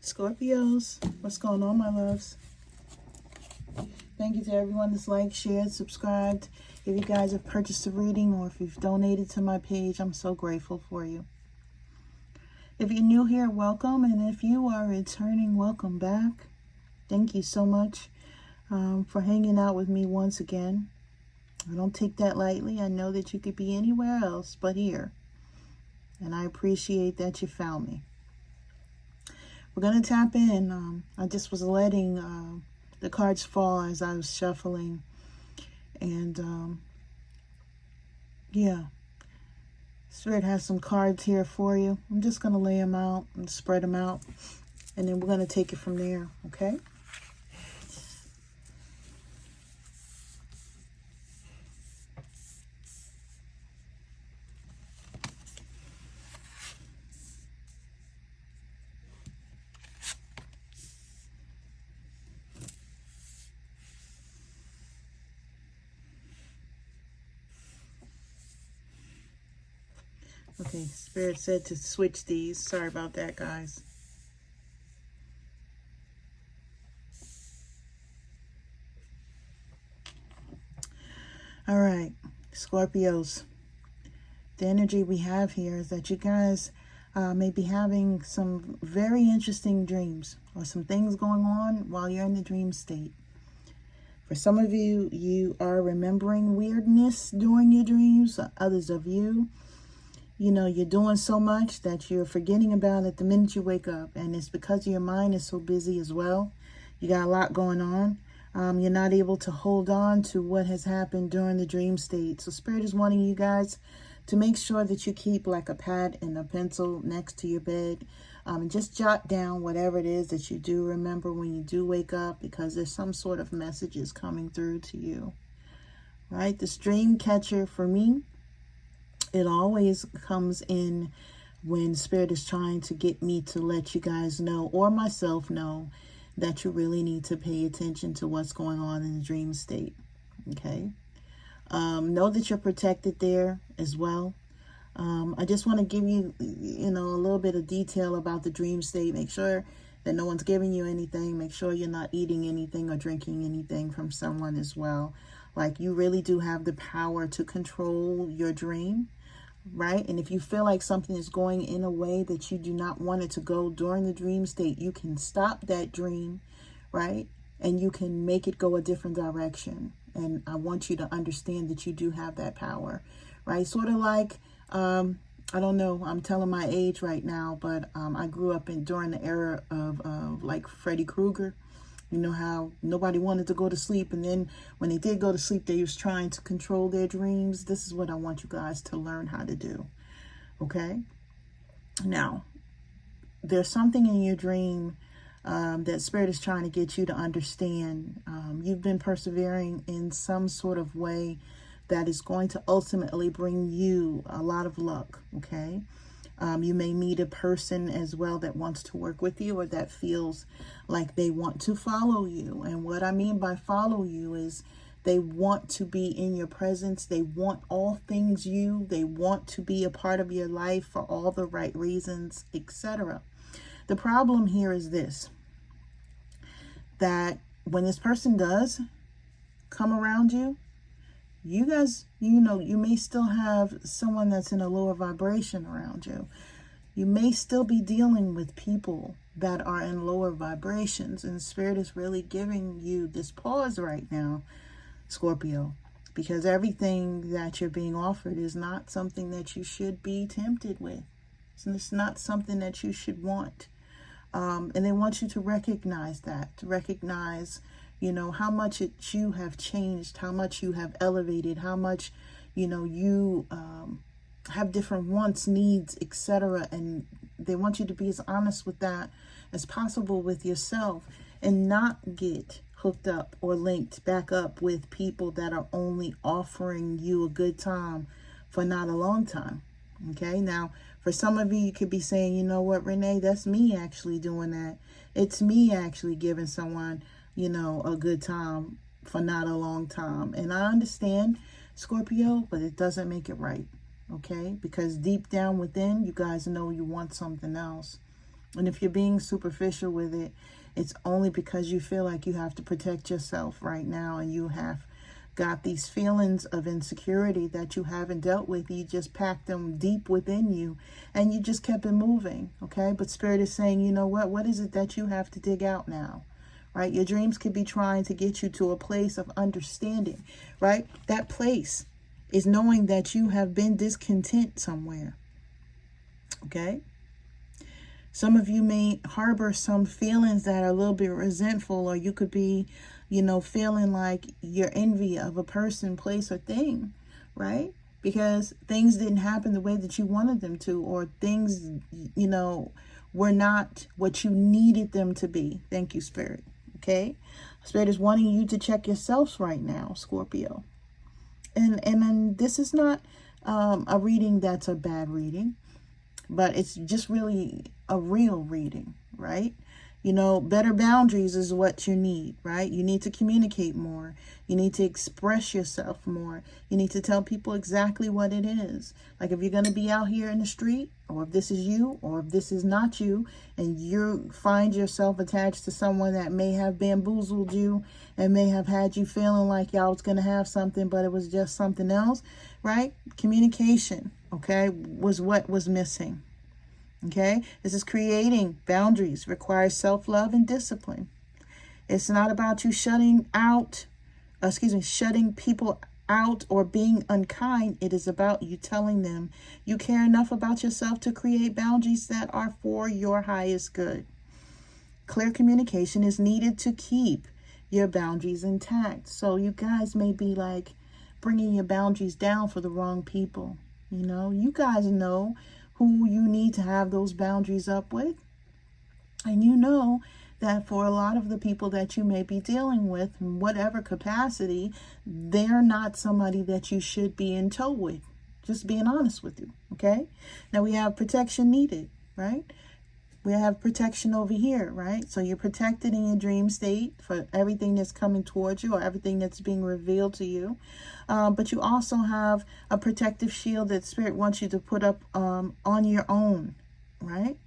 Scorpios, what's going on, my loves? Thank you to everyone that's liked, shared, subscribed. If you guys have purchased a reading or if you've donated to my page, I'm so grateful for you. If you're new here, welcome. And if you are returning, welcome back. Thank you so much for hanging out with me once again. I don't take that lightly. I know that you could be anywhere else but here. And I appreciate that you found me. We're going to tap in. I just was letting the cards fall as I was shuffling. And yeah, Spirit has some cards here for you. I'm just going to lay them out and spread them out. And then we're going to take it from there, okay? Okay, Spirit said to switch these. Sorry about that, guys. All right, Scorpios. The energy we have here is that you guys may be having some very interesting dreams or some things going on while you're in the dream state. For some of you, you are remembering weirdness during your dreams. Others of you, you know, you're doing so much that you're forgetting about it the minute you wake up. And it's because your mind is so busy as well. You got a lot going on. You're not able to hold on to what has happened during the dream state. So Spirit is wanting you guys to make sure that you keep like a pad and a pencil next to your bed. And just jot down whatever it is that you do remember when you do wake up, because there's some sort of messages coming through to you. Right? This dream catcher for me, it always comes in when Spirit is trying to get me to let you guys know, or myself know, that you really need to pay attention to what's going on in the dream state. Okay? Know that you're protected there as well. I just want to give you, you know, a little bit of detail about the dream state. Make sure that no one's giving you anything. Make sure you're not eating anything or drinking anything from someone as well. Like, you really do have the power to control your dream. Right? And if you feel like something is going in a way that you do not want it to go during the dream state, you can stop that dream, right? And you can make it go a different direction. And I want you to understand that you do have that power, right? Sort of like, I don't know, I'm telling my age right now, but I grew up during the era of like Freddy Krueger. You know how nobody wanted to go to sleep, and then when they did go to sleep, they was trying to control their dreams. This is what I want you guys to learn how to do, okay? Now, there's something in your dream that Spirit is trying to get you to understand. You've been persevering in some sort of way that is going to ultimately bring you a lot of luck, okay? You may meet a person as well that wants to work with you, or that feels like they want to follow you. And what I mean by follow you is they want to be in your presence. They want all things you. They want to be a part of your life for all the right reasons, etc. The problem here is this, that when this person does come around you, you guys, you know, you may still have someone that's in a lower vibration around you. You may still be dealing with people that are in lower vibrations. And Spirit is really giving you this pause right now, Scorpio, because everything that you're being offered is not something that you should be tempted with. It's not something that you should want. And they want you to recognize that, to recognize, you know, how much you have changed, how much you have elevated, how much, you know, you have different wants, needs, etc. And they want you to be as honest with that as possible with yourself, and not get hooked up or linked back up with people that are only offering you a good time for not a long time. Okay, now for some of you, you could be saying, you know what, Renee, that's me actually doing that. It's me actually giving someone, you know, a good time for not a long time. And I understand, Scorpio, but it doesn't make it right. Okay, because deep down within, you guys know you want something else. And if you're being superficial with it, it's only because you feel like you have to protect yourself right now, and you have got these feelings of insecurity that you haven't dealt with. You just packed them deep within you, and you just kept it moving, okay? But Spirit is saying, you know what is it that you have to dig out now, right? Your dreams could be trying to get you to a place of understanding, right? That place is knowing that you have been discontent somewhere, okay? Some of you may harbor some feelings that are a little bit resentful, or you could be, feeling like you're envy of a person, place, or thing, right? Because things didn't happen the way that you wanted them to, or things, were not what you needed them to be. Thank you, Spirit. Okay? Spirit is wanting you to check yourselves right now, Scorpio. And this is not a reading that's a bad reading, but it's just really a real reading, right? Better boundaries is what you need, right? You need to communicate more. You need to express yourself more. You need to tell people exactly what it is. Like if you're going to be out here in the street, or if this is you, or if this is not you, and you find yourself attached to someone that may have bamboozled you and may have had you feeling like y'all was going to have something, but it was just something else, right? Communication, okay, was what was missing. Okay, this is creating boundaries, requires self-love and discipline. It's not about you shutting people out or being unkind. It is about you telling them you care enough about yourself to create boundaries that are for your highest good. Clear communication is needed to keep your boundaries intact. So you guys may be like bringing your boundaries down for the wrong people. You guys know who you need to have those boundaries up with. And you know that for a lot of the people that you may be dealing with, in whatever capacity, they're not somebody that you should be in tow with. Just being honest with you, okay? Now we have protection needed, right? We have protection over here, right? So you're protected in your dream state for everything that's coming towards you, or everything that's being revealed to you. But you also have a protective shield that Spirit wants you to put up on your own, right?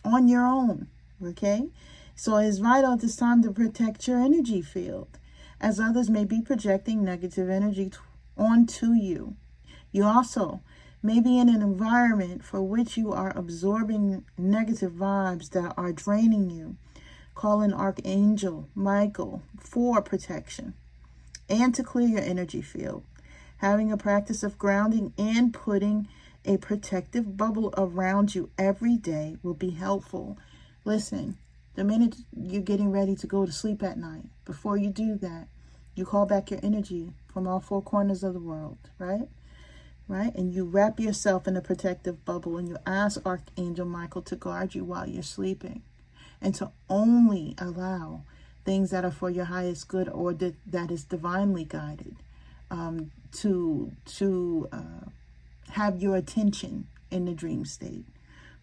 On your own, okay? So it's vital at this time to protect your energy field, as others may be projecting negative energy onto you. You also may be in an environment for which you are absorbing negative vibes that are draining you. Call in Archangel Michael for protection and to clear your energy field. Having a practice of grounding and putting a protective bubble around you every day will be helpful. Listen, the minute you're getting ready to go to sleep at night, before you do that, you call back your energy from all four corners of the world, right? Right? And you wrap yourself in a protective bubble, and you ask Archangel Michael to guard you while you're sleeping, and to only allow things that are for your highest good, or that is divinely guided, to have your attention in the dream state.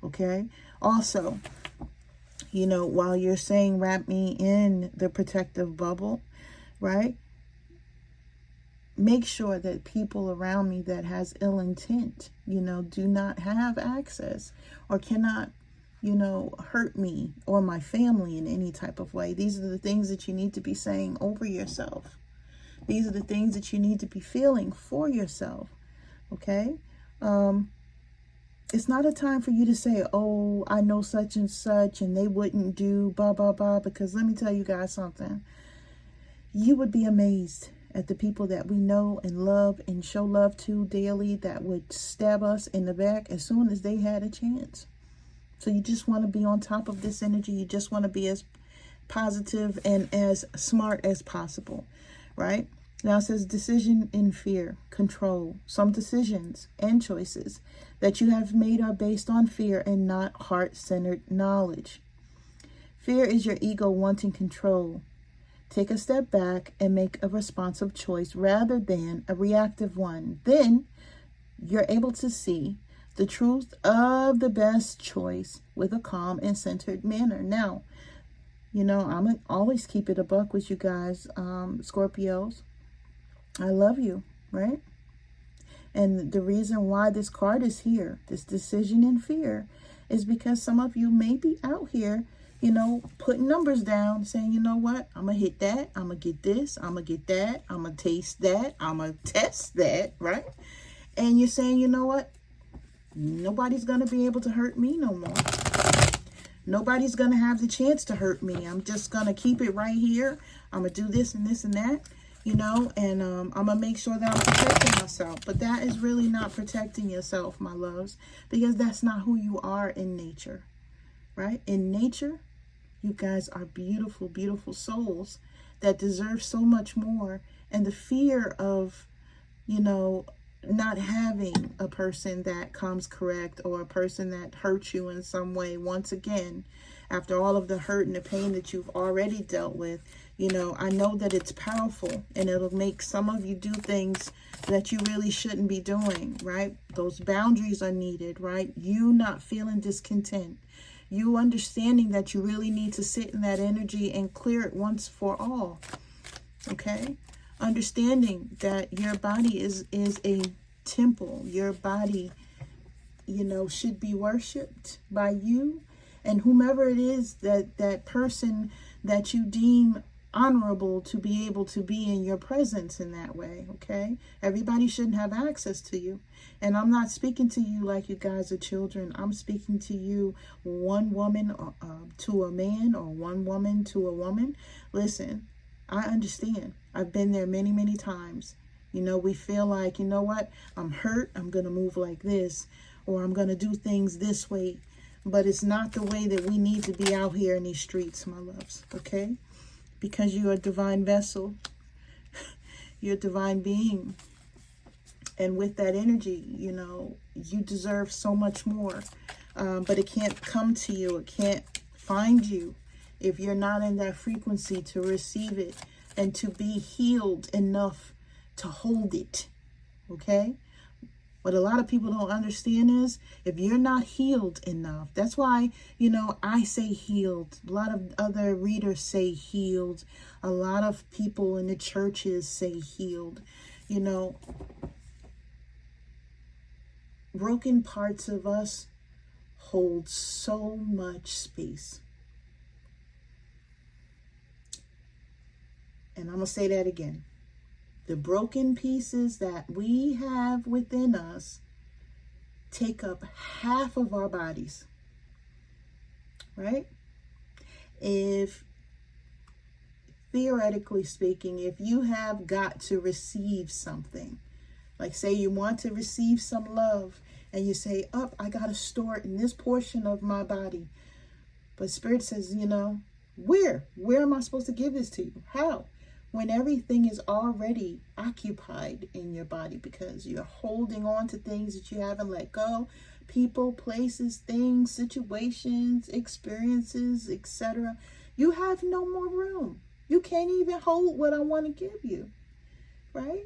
Okay? Also, while you're saying wrap me in the protective bubble, right? Make sure that people around me that has ill intent, do not have access or cannot, hurt me or my family in any type of way. These are the things that you need to be saying over yourself. These are the things that you need to be feeling for yourself. Okay? It's not a time for you to say, oh, I know such and such and they wouldn't do blah, blah, blah. Because let me tell you guys something. You would be amazed at the people that we know and love and show love to daily that would stab us in the back as soon as they had a chance. So you just want to be on top of this energy. You just want to be as positive and as smart as possible, right? Now it says decision in fear, control. Some decisions and choices that you have made are based on fear and not heart-centered knowledge. Fear is your ego wanting control. Take a step back and make a responsive choice rather than a reactive one. Then you're able to see the truth of the best choice with a calm and centered manner. Now, I'm going to always keep it a buck with you guys, Scorpios. I love you, right? And the reason why this card is here, this decision in fear, is because some of you may be out here, you know, putting numbers down, saying, you know what, I'm going to hit that, I'm going to get this, I'm going to get that, I'm going to taste that, I'm going to test that, right? And you're saying, you know what, nobody's going to be able to hurt me no more. Nobody's going to have the chance to hurt me. I'm just going to keep it right here. I'm going to do this and this and that, you know, and I'm going to make sure that I'm protecting myself. But that is really not protecting yourself, my loves, because that's not who you are in nature, right? In nature, you guys are beautiful, beautiful souls that deserve so much more. And the fear of, you know, not having a person that comes correct, or a person that hurts you in some way, once again, after all of the hurt and the pain that you've already dealt with, you know, I know that it's powerful, and it'll make some of you do things that you really shouldn't be doing, right? Those boundaries are needed, right? You not feeling discontent, you understanding that you really need to sit in that energy and clear it once for all, okay? Understanding that your body is a temple. Your body, you know, should be worshipped by you and whomever it is, that person that you deem honorable to be able to be in your presence in that way, okay? Everybody shouldn't have access to you. And I'm not speaking to you like you guys are children. I'm speaking to you, one woman to a man, or one woman to a woman. Listen, I understand. I've been there many, many times. You know, we feel like, you know what, I'm hurt, I'm going to move like this, or I'm going to do things this way. But it's not the way that we need to be out here in these streets, my loves, okay? Because you're a divine vessel. You're a divine being. And with that energy, you know, you deserve so much more. But it can't come to you. It can't find you if you're not in that frequency to receive it and to be healed enough to hold it, okay? What a lot of people don't understand is, if you're not healed enough, that's why, you know, I say healed. A lot of other readers say healed. A lot of people in the churches say healed. You know, broken parts of us hold so much space. And I'm going to say that again. The broken pieces that we have within us take up half of our bodies, right? If, theoretically speaking, if you have got to receive something, like say you want to receive some love, and you say, I got to store it in this portion of my body. But Spirit says, you know, where am I supposed to give this to you? How? When everything is already occupied in your body, because you're holding on to things that you haven't let go, people, places, things, situations, experiences, etc. You have no more room. You can't even hold what I want to give you, right?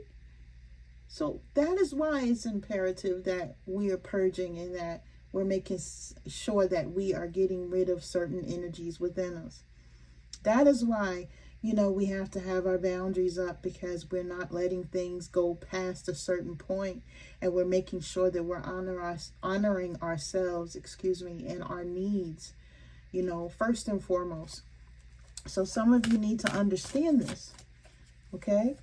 So that is why it's imperative that we are purging, and that we're making sure that we are getting rid of certain energies within us. That is why, you know, we have to have our boundaries up, because we're not letting things go past a certain point, and we're making sure that we're honoring ourselves, and our needs, you know, first and foremost. So some of you need to understand this, okay?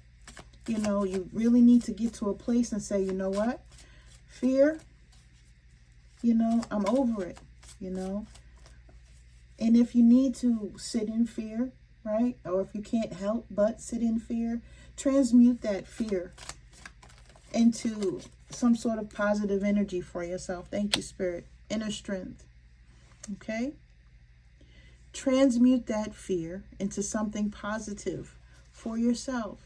You know, you really need to get to a place and say, you know what? Fear, you know, I'm over it, you know? And if you need to sit in fear, right? Or if you can't help but sit in fear, transmute that fear into some sort of positive energy for yourself. Thank you, Spirit. Inner strength. Okay? Transmute that fear into something positive for yourself.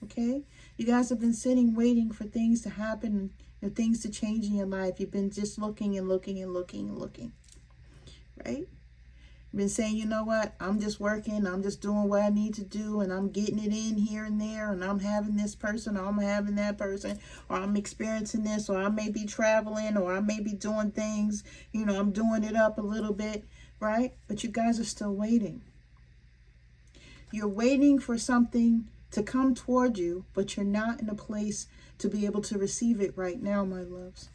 Okay? You guys have been sitting waiting for things to happen and things to change in your life. You've been just looking and looking and looking and looking. Right? Been saying, you know what, I'm just working, I'm just doing what I need to do, and I'm getting it in here and there, and I'm having this person, or I'm having that person, or I'm experiencing this, or I may be traveling, or I may be doing things, you know, I'm doing it up a little bit, right? But you guys are still waiting. You're waiting for something to come toward you, but you're not in a place to be able to receive it right now, my loves.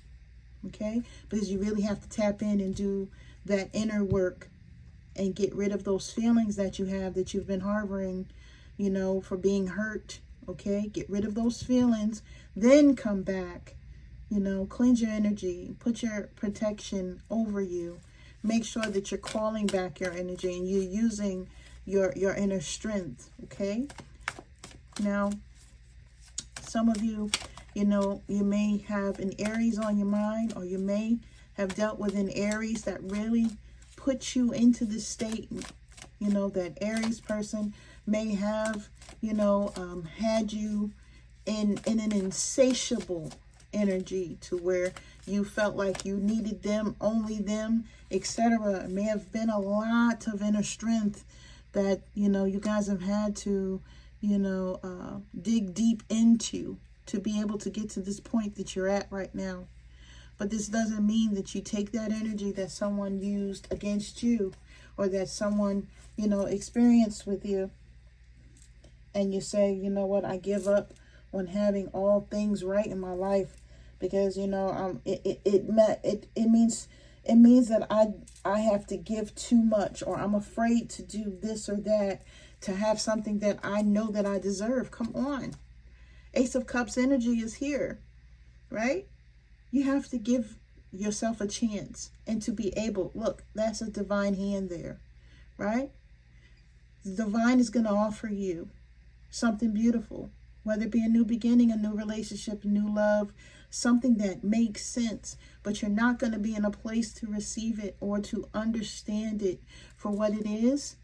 okay? Because you really have to tap in and do that inner work and get rid of those feelings that you have that you've been harboring, you know, for being hurt, okay? Get rid of those feelings, then come back, you know, cleanse your energy, put your protection over you. Make sure that you're calling back your energy and you're using your inner strength, okay? Now, some of you, you know, you may have an Aries on your mind, or you may have dealt with an Aries that really put you into this state. You know, that Aries person may have, you know, had you in an insatiable energy to where you felt like you needed them, only them, etc. It may have been a lot of inner strength that, you know, you guys have had to, you know, dig deep into to be able to get to this point that you're at right now. But this doesn't mean that you take that energy that someone used against you, or that someone, you know, experienced with you, and you say, you know what, I give up on having all things right in my life because, you know, it means that I have to give too much, or I'm afraid to do this or that to have something that I know that I deserve. Come on. Ace of Cups energy is here, right? You have to give yourself a chance and to be able, look, that's a divine hand there, right? The divine is going to offer you something beautiful, whether it be a new beginning, a new relationship, a new love, something that makes sense, but you're not going to be in a place to receive it or to understand it for what it is,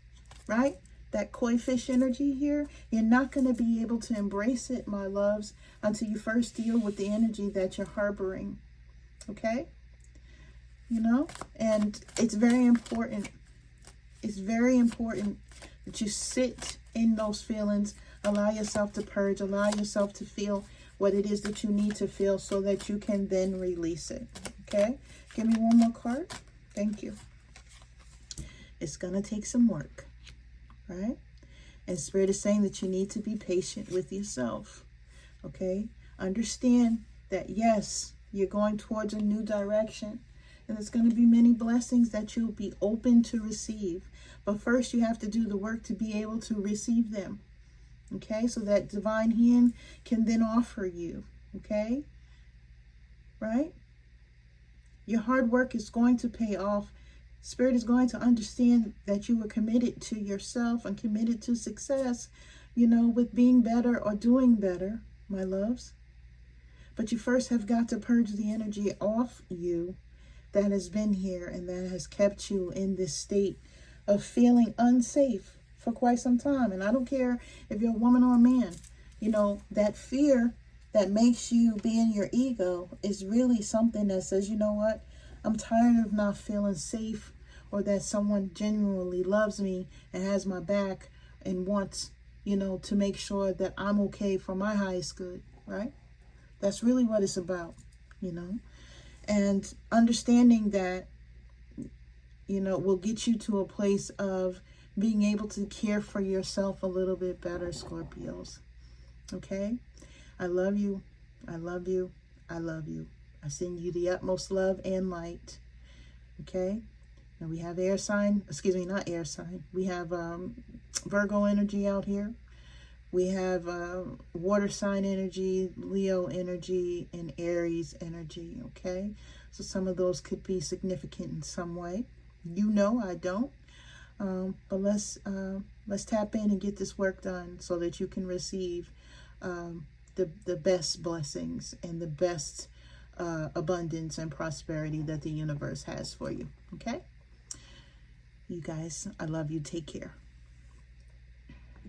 right? That koi fish energy here, you're not going to be able to embrace it, my loves, until you first deal with the energy that you're harboring, okay? You know, and it's very important. It's very important that you sit in those feelings, allow yourself to purge, allow yourself to feel what it is that you need to feel so that you can then release it, okay? Give me one more card. Thank you. It's going to take some work. Right? And Spirit is saying that you need to be patient with yourself. Okay? Understand that, yes, you're going towards a new direction. And there's going to be many blessings that you'll be open to receive. But first, you have to do the work to be able to receive them. Okay? So that divine hand can then offer you. Okay? Right? Your hard work is going to pay off. Spirit is going to understand that you were committed to yourself and committed to success, you know, with being better or doing better, my loves. But you first have got to purge the energy off you that has been here and that has kept you in this state of feeling unsafe for quite some time. And I don't care if you're a woman or a man, you know, that fear that makes you be in your ego is really something that says, you know what, I'm tired of not feeling safe, or that someone genuinely loves me and has my back and wants, you know, to make sure that I'm okay for my highest good, right? That's really what it's about, you know. And understanding that, you know, will get you to a place of being able to care for yourself a little bit better, Scorpios. Okay? I love you. I love you. I love you. I send you the utmost love and light. Okay? Now we have air sign, excuse me, not air sign. We have Virgo energy out here. We have water sign energy, Leo energy, and Aries energy, okay? So some of those could be significant in some way. You know, I don't. But let's tap in and get this work done so that you can receive the best blessings and the best abundance and prosperity that the universe has for you, okay? You guys, I love you. Take care.